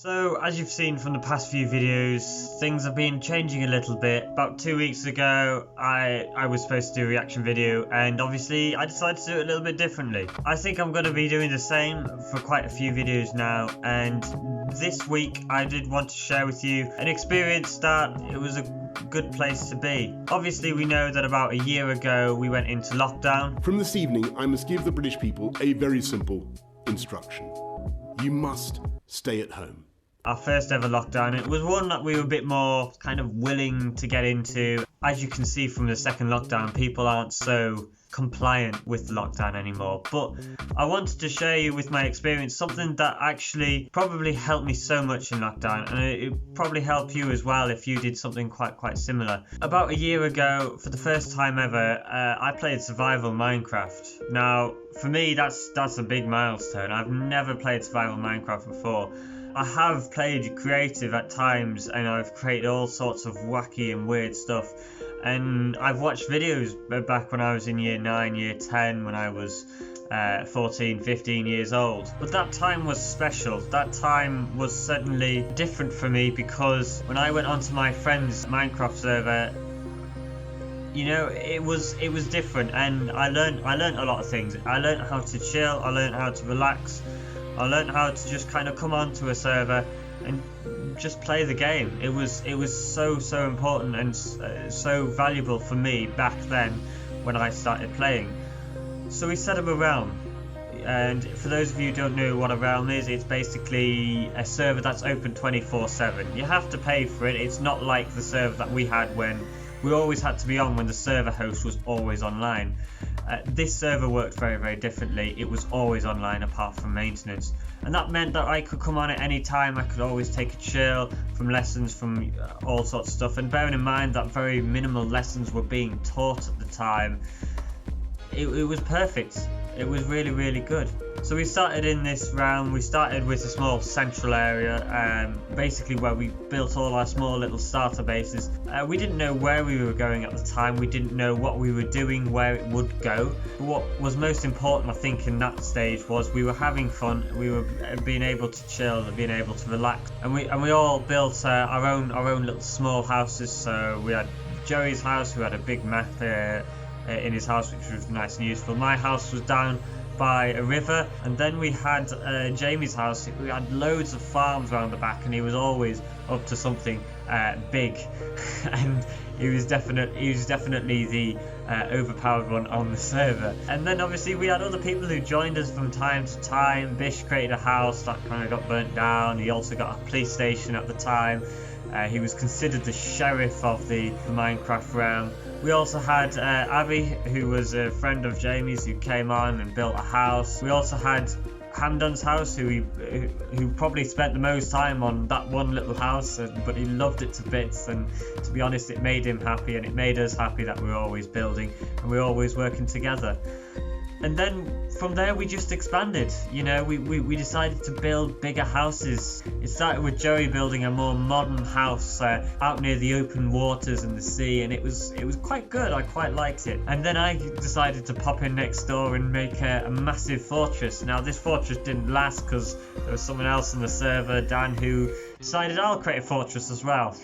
So, as you've seen from the past few videos, things have been changing a little bit. About 2 weeks ago, I was supposed to do a reaction video, and obviously I decided to do it a little bit differently. I think I'm going to be doing the same for quite a few videos now, and this week I did want to share with you an experience that it was a good place to be. Obviously, we know that about a year ago we went into lockdown. From this evening, I must give the British people a very simple instruction. You must stay at home. Our first ever lockdown. It was one that we were a bit more kind of willing to get into. As you can see from the second lockdown, people aren't so compliant with lockdown anymore. But I wanted to share you with my experience something that actually probably helped me so much in lockdown, and it probably helped you as well if you did something quite similar. About a year ago, for the first time ever, I played survival Minecraft. Now, for me, that's a big milestone. I've never played survival Minecraft before. I have played creative at times, and I've created all sorts of wacky and weird stuff, and I've watched videos back when I was in year 9, year 10, when I was 14, 15 years old. But that time was special. That time was certainly different for me, because when I went onto my friend's Minecraft server, you know, it was different, and I learned a lot of things. I learned how to chill, I learned how to relax, I learned how to just kind of come onto a server and just play the game. It was so important and so valuable for me back then when I started playing. So we set up a realm, and for those of you who don't know what a realm is, it's basically a server that's open 24/7. You have to pay for it. It's not like the server that we had when we always had to be on when the server host was always online. This server worked very differently. It was always online apart from maintenance, and that meant that I could come on at any time. I could always take a chill from lessons, from all sorts of stuff, and bearing in mind that very minimal lessons were being taught at the time, it was perfect. It was really good. So we started in this realm. We started with a small central area, basically where we built all our small little starter bases. We didn't know where we were going at the time. We didn't know what we were doing, where it would go. But what was most important, I think, in that stage was we were having fun. We were being able to chill and being able to relax. And we all built our own little small houses. So we had Joey's house, who had a big map in his house, which was nice and useful. My house was down by a river, and then we had Jamie's house. We had loads of farms around the back, and he was always up to something big, and he was definitely the overpowered one on the server. And then obviously we had other people who joined us from time to time. Bish created a house that kind of got burnt down. He also got a police station at the time. He was considered the sheriff of the Minecraft realm. We also had Abby, who was a friend of Jamie's, who came on and built a house. We also had Hamdan's house, who probably spent the most time on that one little house, but he loved it to bits, and to be honest, it made him happy, and it made us happy that we were always building and we were always working together. And then from there we just expanded. You know, we decided to build bigger houses. It started with Joey building a more modern house out near the open waters and the sea, and it was quite good. I quite liked it. And then I decided to pop in next door and make a massive fortress. Now this fortress didn't last because there was someone else on the server, Dan, who decided I'll create a fortress as well.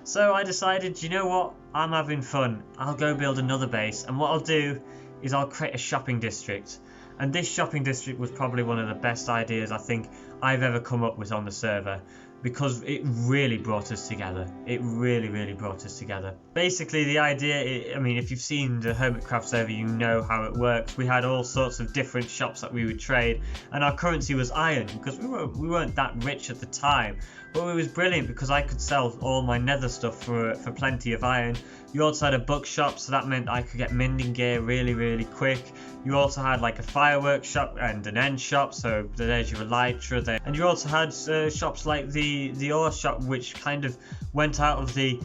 So I decided, you know what, I'm having fun. I'll go build another base, and what I'll do is I'll create a shopping district. And this shopping district was probably one of the best ideas I think I've ever come up with on the server, because it really brought us together. It really brought us together. Basically the idea, I mean, if you've seen the Hermitcraft server, you know how it works. We had all sorts of different shops that we would trade, and our currency was iron, because we weren't that rich at the time. But it was brilliant because I could sell all my nether stuff for plenty of iron. You also had a bookshop, so that meant I could get mending gear really quick. You also had like a fireworks shop and an end shop, so there's your elytra there. And you also had shops like the ore shop, which kind of went out of the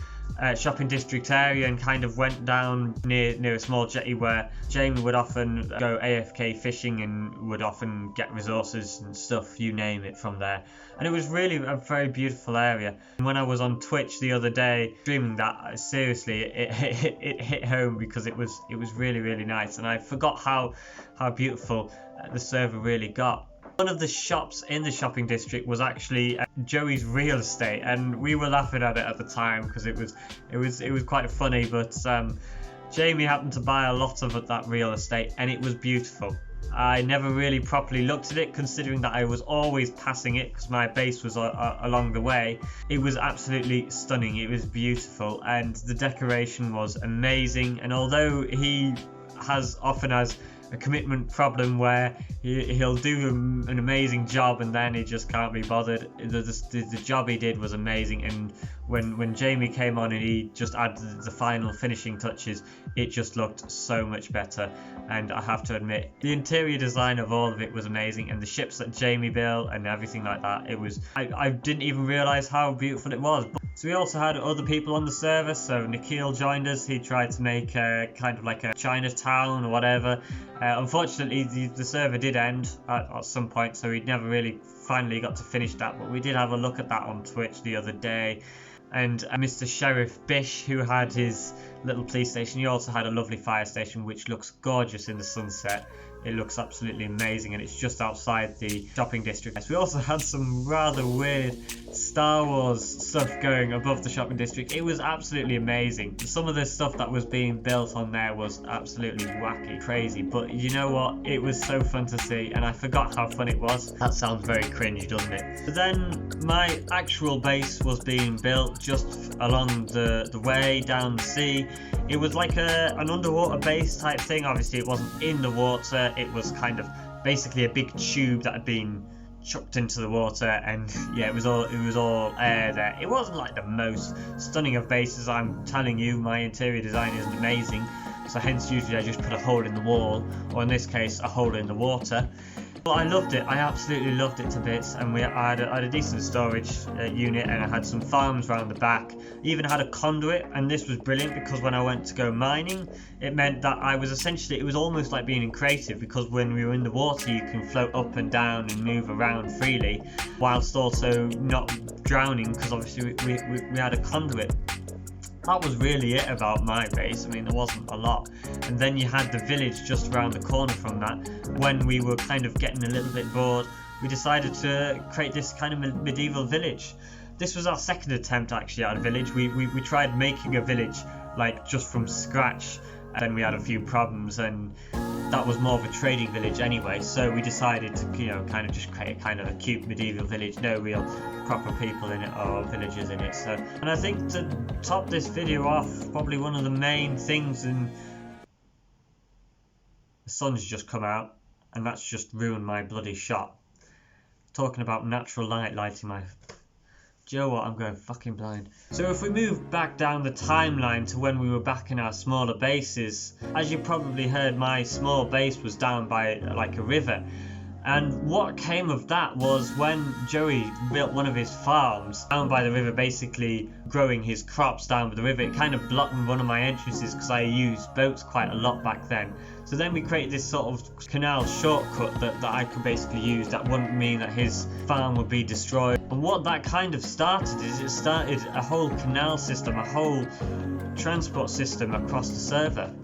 shopping district area and kind of went down near a small jetty where Jamie would often go AFK fishing and would often get resources and stuff, you name it, from there. And it was really a very beautiful area. And when I was on Twitch the other day streaming that, seriously, it hit home because it was really nice, and I forgot how beautiful the server really got. One of the shops in the shopping district was actually Joey's real estate, and we were laughing at it at the time because it was quite funny. But Jamie happened to buy a lot of that real estate, and it was beautiful. I never really properly looked at it, considering that I was always passing it because my base was along the way. It was absolutely stunning. It was beautiful, and the decoration was amazing. And although he often has a commitment problem where he'll do an amazing job and then he just can't be bothered, the job he did was amazing. And when Jamie came on and he just added the final finishing touches, it just looked so much better. And I have to admit, the interior design of all of it was amazing, and the ships that Jamie built and everything like that, I didn't even realise how beautiful it was. So we also had other people on the server. So Nikhil joined us. He tried to make kind of like a Chinatown or whatever. Unfortunately, the server did end at some point, so we never really finally got to finish that. But we did have a look at that on Twitch the other day. And Mr. Sheriff Bish, who had his little police station, he also had a lovely fire station which looks gorgeous in the sunset. It looks absolutely amazing, and it's just outside the shopping district. We also had some rather weird Star Wars stuff going above the shopping district. It was absolutely amazing. Some of the stuff that was being built on there was absolutely wacky, crazy, but you know what? It was so fun to see, and I forgot how fun it was. That sounds very cringe, doesn't it? But then my actual base was being built just along the way down the sea. It was like an underwater base type thing. Obviously it wasn't in the water, it was kind of basically a big tube that had been chucked into the water, and yeah, it was all air there. It wasn't like the most stunning of bases. I'm telling you, my interior design isn't amazing, so hence usually I just put a hole in the wall, or in this case a hole in the water. But I loved it. I absolutely loved it to bits, and I had a decent storage unit, and I had some farms around the back. I even had a conduit, and this was brilliant because when I went to go mining, it meant that I was essentially, it was almost like being in creative, because when we were in the water you can float up and down and move around freely whilst also not drowning, because obviously we had a conduit. That was really it about my base. I mean, there wasn't a lot. And then you had the village just around the corner from that. When we were kind of getting a little bit bored, we decided to create this kind of medieval village. This was our second attempt actually at a village. We tried making a village like just from scratch, and then we had a few problems, and that was more of a trading village anyway, so we decided to, you know, kind of just create a kind of a cute medieval village, no real proper people in it or villagers in it. So, and I think to top this video off, probably one of the main things, and the sun's just come out and that's just ruined my bloody shot. Talking about natural light lighting my... Do you know what? I'm going fucking blind. So if we move back down the timeline to when we were back in our smaller bases, as you probably heard, my small base was down by like a river. And what came of that was when Joey built one of his farms down by the river, basically growing his crops down by the river, it kind of blocked one of my entrances because I used boats quite a lot back then. So then we created this sort of canal shortcut that I could basically use that wouldn't mean that his farm would be destroyed. And what that kind of started is it started a whole canal system, a whole transport system across the server.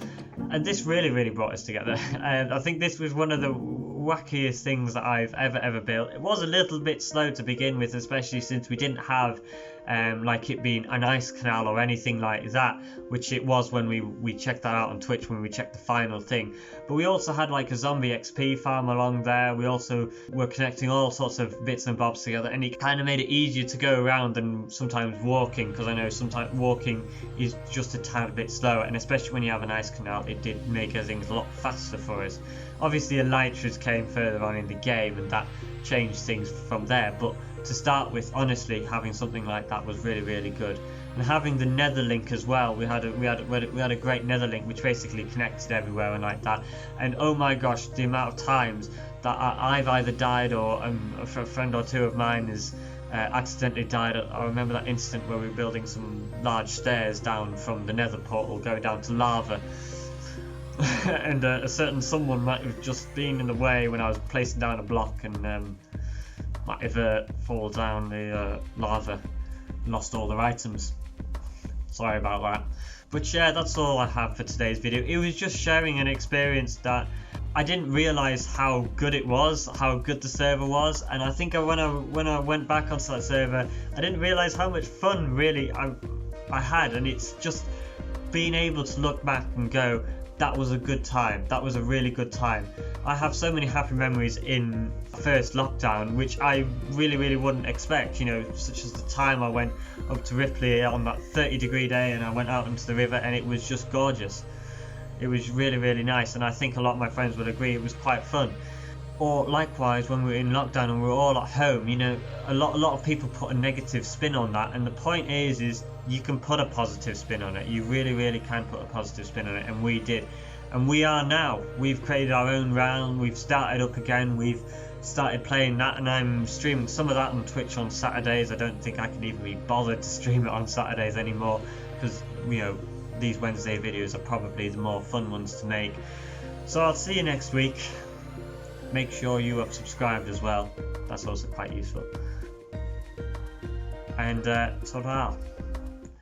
And this really brought us together. And I think this was one of the wackiest things that I've ever built. It was a little bit slow to begin with, especially since we didn't have like it being an ice canal or anything like that, which it was when we checked that out on Twitch, when we checked the final thing. But we also had like a zombie XP farm along there. We also were connecting all sorts of bits and bobs together, and it kind of made it easier to go around than sometimes walking, because I know sometimes walking is just a tad bit slower, and especially when you have an ice canal, it did make things a lot faster for us. Obviously elytras came further on in the game, and that changed things from there, but to start with, honestly, having something like that was really good. And having the nether link as well, we had a great nether link which basically connected everywhere and like that. And oh my gosh, the amount of times that I've either died or a friend or two of mine has accidentally died. I remember that instant where we were building some large stairs down from the nether portal going down to lava. And a certain someone might have just been in the way when I was placing down a block, and might have fallen down the lava and lost all their items. Sorry about that. But yeah, that's all I have for today's video. It was just sharing an experience that I didn't realize how good it was, how good the server was, and I think when I went back onto that server, I didn't realize how much fun really I had. And it's just being able to look back and go, that was a good time, that was a really good time. I have so many happy memories in first lockdown, which I really wouldn't expect, you know, such as the time I went up to Ripley on that 30-degree day and I went out into the river and it was just gorgeous. It was really nice, and I think a lot of my friends would agree it was quite fun. Or likewise, when we were in lockdown and we were all at home, you know, a lot of people put a negative spin on that, and the point is you can put a positive spin on it. You really can put a positive spin on it, and we did. And we are now. We've created our own realm, we've started up again, we've started playing that, and I'm streaming some of that on Twitch on Saturdays. I don't think I can even be bothered to stream it on Saturdays anymore, because, you know, these Wednesday videos are probably the more fun ones to make. So I'll see you next week. Make sure you have subscribed as well. That's also quite useful. And ta-ra.